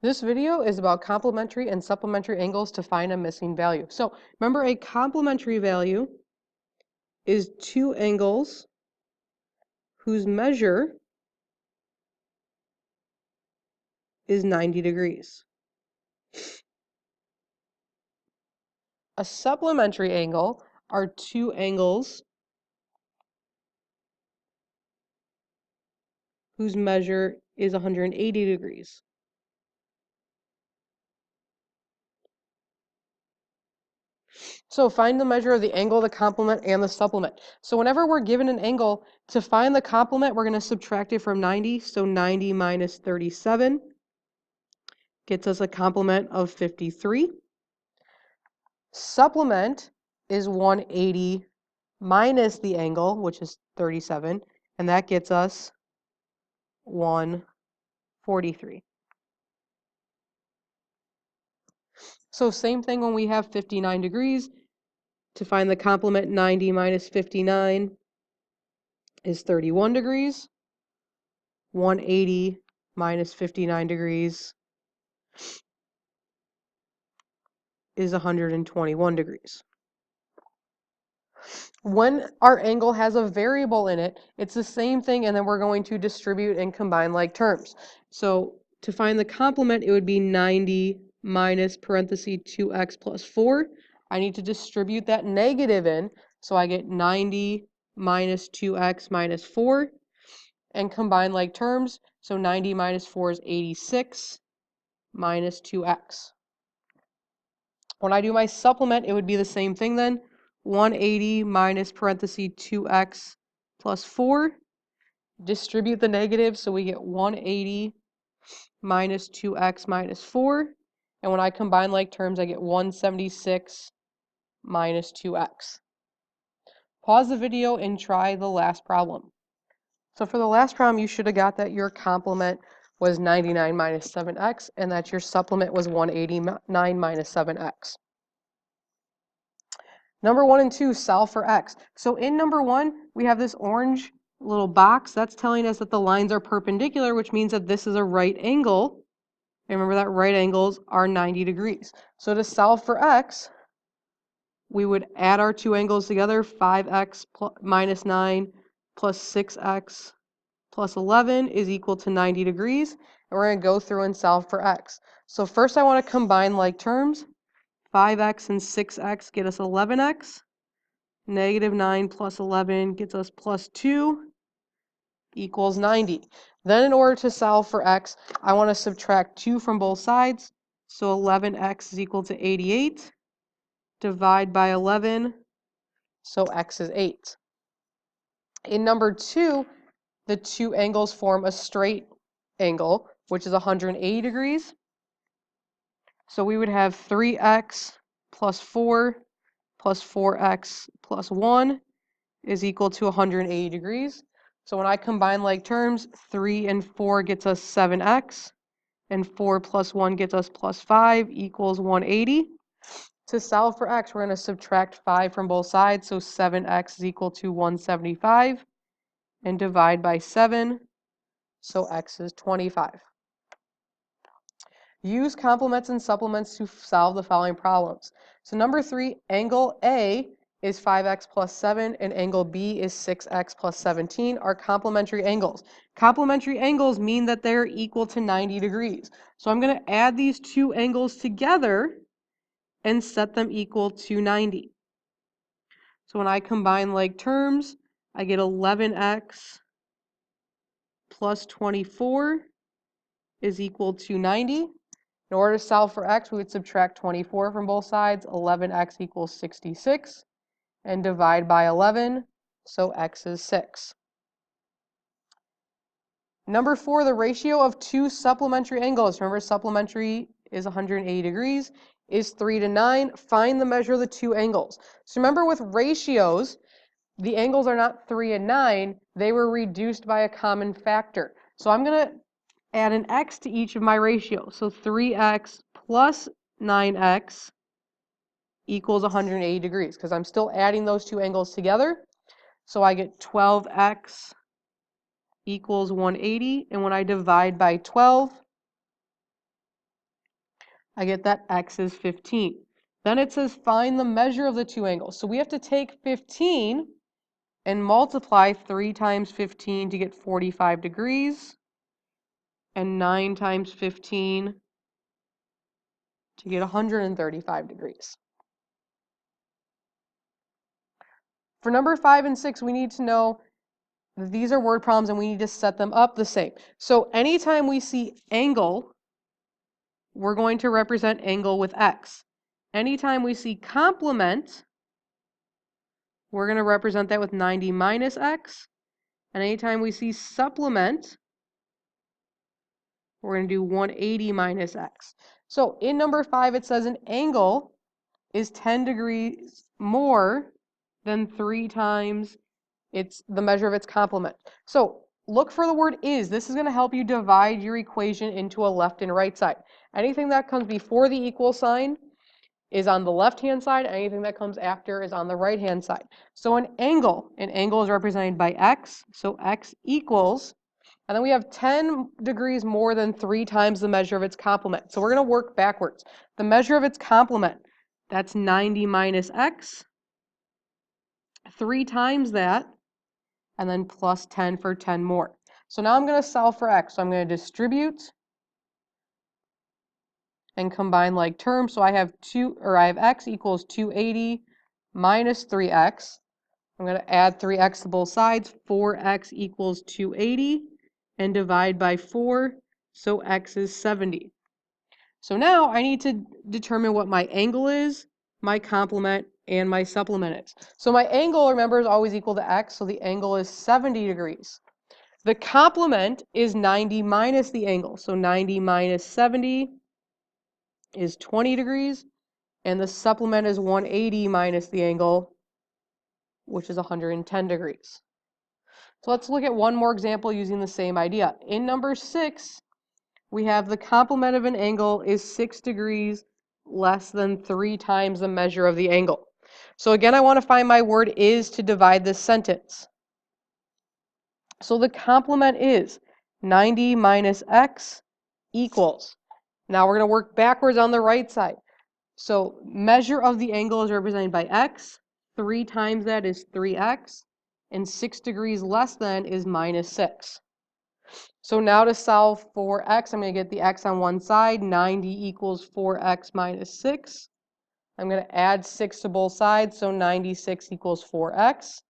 This video is about complementary and supplementary angles to find a missing value. So remember, a complementary value is two angles whose measure is 90 degrees. A supplementary angle are two angles whose measure is 180 degrees. So find the measure of the angle, the complement, and the supplement. So whenever we're given an angle, to find the complement, we're going to subtract it from 90. So 90 minus 37 gets us a complement of 53. Supplement is 180 minus the angle, which is 37, and that gets us 143. So same thing when we have 59 degrees. To find the complement, 90 minus 59 is 31 degrees. 180 minus 59 degrees is 121 degrees. When our angle has a variable in it, it's the same thing, and then we're going to distribute and combine like terms. So to find the complement, it would be 90 minus parenthesis 2x plus 4. I need to distribute that negative in, so I get 90 minus 2x minus 4, and combine like terms. So 90 minus 4 is 86 minus 2x. When I do my supplement, it would be the same thing then. 180 minus parenthesis 2x plus 4. Distribute the negative, so we get 180 minus 2x minus 4. And when I combine like terms, I get 176 minus 2x. Pause the video and try the last problem. So for the last problem, you should have got that your complement was 99 minus 7x, and that your supplement was 189 minus 7x. Number 1 and 2, solve for x. So in number 1, we have this orange little box. That's telling us that the lines are perpendicular, which means that this is a right angle. And remember that right angles are 90 degrees. So to solve for x, we would add our two angles together, 5x minus 9 plus 6x plus 11 is equal to 90 degrees. And we're going to go through and solve for x. So first I want to combine like terms. 5x and 6x get us 11x. Negative 9 plus 11 gets us plus 2 equals 90. Then in order to solve for x, I want to subtract 2 from both sides. So 11x is equal to 88. Divide by 11, so x is 8. In number 2, the two angles form a straight angle, which is 180 degrees. So we would have 3x plus 4 plus 4x plus 1 is equal to 180 degrees. So when I combine like terms, 3 and 4 gets us 7x, and 4 plus 1 gets us plus 5 equals 180. To solve for x, we're going to subtract 5 from both sides, so 7x is equal to 175, and divide by 7, so x is 25. Use complements and supplements to solve the following problems. So number 3, angle A is 5x plus 7, and angle B is 6x plus 17 are complementary angles. Complementary angles mean that they're equal to 90 degrees. So I'm going to add these two angles together and set them equal to 90. So when I combine like terms, I get 11x plus 24 is equal to 90. In order to solve for x, we would subtract 24 from both sides. 11x equals 66. And divide by 11, so x is 6. Number 4, the ratio of two supplementary angles. Remember, supplementary is 180 degrees, is 3 to 9. Find the measure of the two angles. So remember, with ratios, the angles are not 3 and 9. They were reduced by a common factor. So I'm going to add an x to each of my ratios. So 3x plus 9x equals 180 degrees, because I'm still adding those two angles together. So I get 12x equals 180, and when I divide by 12, I get that x is 15. Then it says find the measure of the two angles. So we have to take 15 and multiply 3 times 15 to get 45 degrees, and 9 times 15 to get 135 degrees. For number 5 and 6, we need to know that these are word problems and we need to set them up the same. So anytime we see angle, we're going to represent angle with x. Anytime we see complement, we're going to represent that with 90 minus x. And anytime we see supplement, we're going to do 180 minus x. So in number 5, it says an angle is 10 degrees more than 3 times the measure of its complement. So look for the word is. This is going to help you divide your equation into a left and right side. Anything that comes before the equal sign is on the left-hand side. Anything that comes after is on the right-hand side. So an angle is represented by x. So x equals, and then we have 10 degrees more than 3 times the measure of its complement. So we're going to work backwards. The measure of its complement, that's 90 minus x. 3 times that, and then plus 10 for 10 more. So now I'm going to solve for x. So I'm going to distribute and combine like terms. So I have x equals 280 minus 3x. I'm going to add 3x to both sides. 4x equals 280 and divide by 4. So x is 70. So now I need to determine what my angle is, my complement, and my supplement is. So my angle, remember, is always equal to x. So the angle is 70 degrees. The complement is 90 minus the angle. So 90 minus 70 is 20 degrees. And the supplement is 180 minus the angle, which is 110 degrees. So let's look at one more example using the same idea. In number 6, we have the complement of an angle is 6 degrees less than 3 times the measure of the angle. So again, I want to find my word is to divide this sentence. So the complement is 90 minus x equals. Now we're going to work backwards on the right side. So measure of the angle is represented by x. 3 times that is 3x. And 6 degrees less than is minus 6. So now to solve for x, I'm going to get the x on one side. 90 equals 4x minus 6. I'm going to add 6 to both sides, so 96 equals 4x.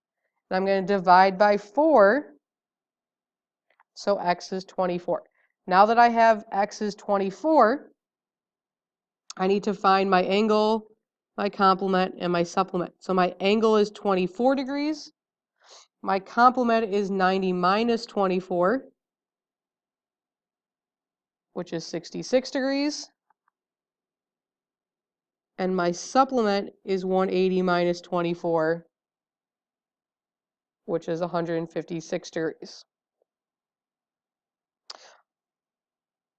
And I'm going to divide by 4, so x is 24. Now that I have x is 24, I need to find my angle, my complement, and my supplement. So my angle is 24 degrees. My complement is 90 minus 24, which is 66 degrees. And my supplement is 180 minus 24, which is 156 degrees.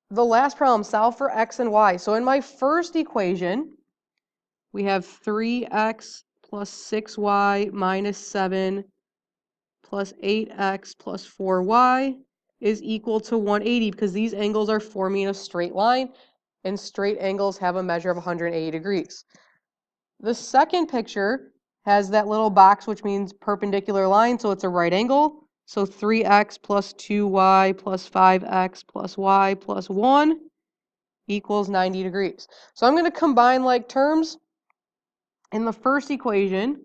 The last problem, solve for x and y. So in my first equation, we have 3x plus 6y minus 7 plus 8x plus 4y is equal to 180 because these angles are forming a straight line, and straight angles have a measure of 180 degrees. The second picture has that little box, which means perpendicular line, so it's a right angle. So 3x plus 2y plus 5x plus y plus 1 equals 90 degrees. So I'm going to combine like terms. In the first equation,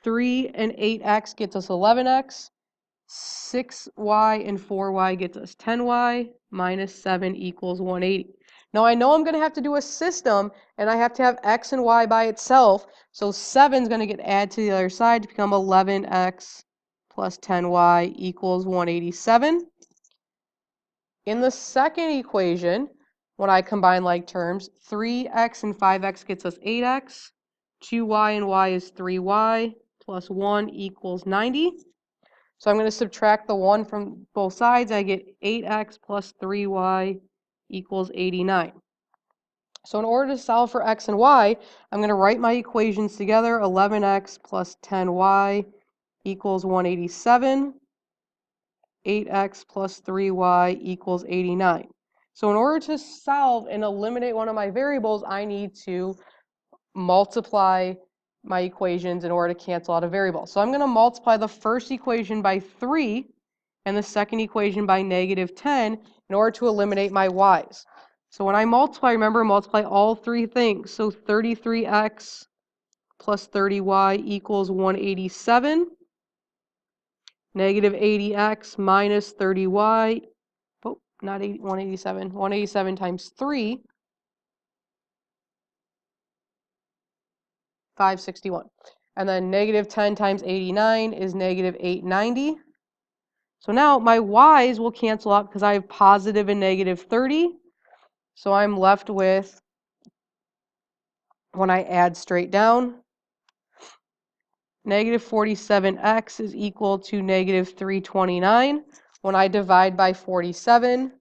3 and 8x gets us 11x. 6y and 4y gets us 10y, minus 7 equals 180. Now I know I'm going to have to do a system, and I have to have x and y by itself, so 7 is going to get added to the other side to become 11x plus 10y equals 187. In the second equation, when I combine like terms, 3x and 5x gets us 8x, 2y and y is 3y, plus 1 equals 90. So I'm going to subtract the 1 from both sides. I get 8x plus 3y equals 89. So in order to solve for x and y, I'm going to write my equations together. 11x plus 10y equals 187. 8x plus 3y equals 89. So in order to solve and eliminate one of my variables, I need to multiply my equations in order to cancel out a variable. So I'm going to multiply the first equation by 3 and the second equation by -10 in order to eliminate my y's. So when I multiply, remember, multiply all three things. So 33x plus 30y equals 187. Negative 80x minus 30y, oh, not 187, 187 times 3, 561. And then negative 10 times 89 is negative 890. So now my y's will cancel out because I have positive and negative 30. So I'm left with, when I add straight down, negative 47x is equal to negative 329. When I divide by 47,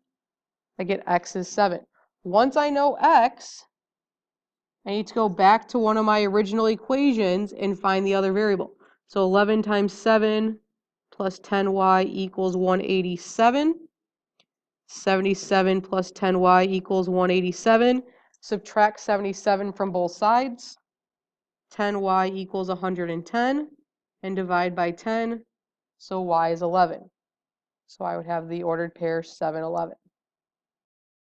I get x is 7. Once I know x, I need to go back to one of my original equations and find the other variable. So 11 times 7 plus 10y equals 187. 77 plus 10y equals 187. Subtract 77 from both sides. 10y equals 110. And divide by 10. So y is 11. So I would have the ordered pair 7, 11.